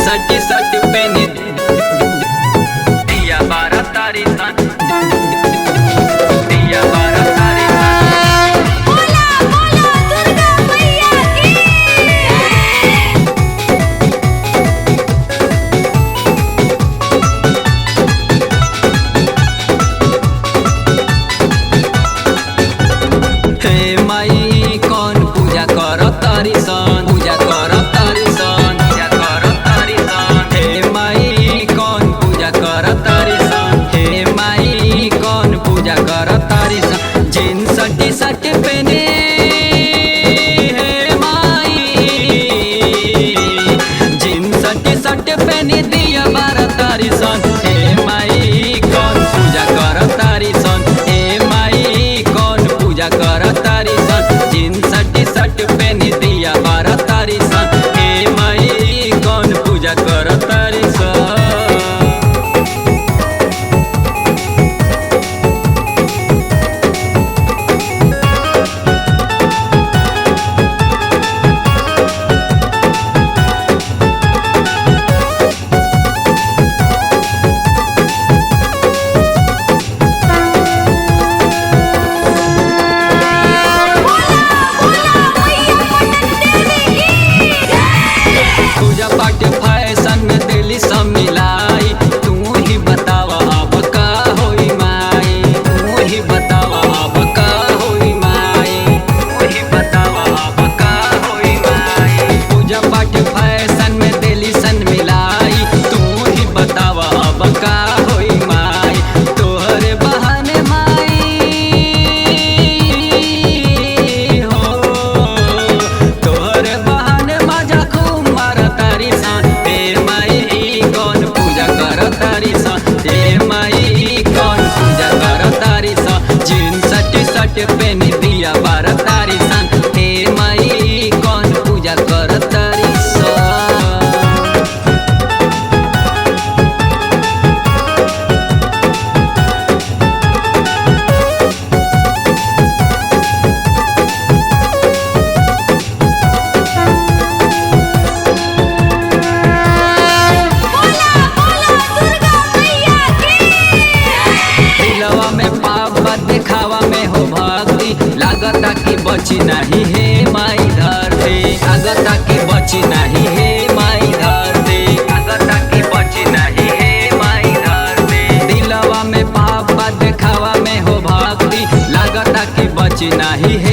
T shirt पहने दिया बारह तारी सन, दिया बारह तारी सन। बोला बोला दुर्गा मैया की। हे माई कौन पूजा कर तारी सन, पूजा कर तारी सन, पूजा कर तारी सन। हे माई कौन पूजा कर तारी सन, हे माई कौन पूजा कर तारी सन। जीन्स टी शर्ट पहने हे माई, जीन्स टी शर्ट पहने दिया बारह तारी सन। हे माई कौन पूजा कर तारी सन, हे माई कौन पूजा कर तारी सन। जीन्स टी शर्ट पहने दिया बारह तारी सन। हे माई कौन पूजा कर तारी सन। पूजा पाठ फैशन में दिल्ली सब मिलाई, तू ही बतावा अब का होई माई, तू ही बतावा अब का होई माई, तू ही बतावा अब का होई माई। पूजा पाठ फैशन में दिल्ली सन मिलाई, तू ही बतावा अब का होई माई। तोहरे बहाने माई हो, तोहरे बहाने मजा खूब मार तारी सन। हे माई कौन पूजा कर तारी सन, हे माई कौन पूजा कर तारी सन। जीन्स टी शर्ट पहन दिया बारह तारी सन। हे माई कौन पूजा कर तारी सन। बोला बोला दुर्गा मैया की। दिलवा में पाप दिखावा में हो भक्ति, लागता कि बची नहीं है माई धरती, लागता कि बची नहीं है माई धरती, लागता कि बची नहीं है माई धरती। दिलवा में पाप दिखावा में हो भक्ति, लागता कि बची नहीं है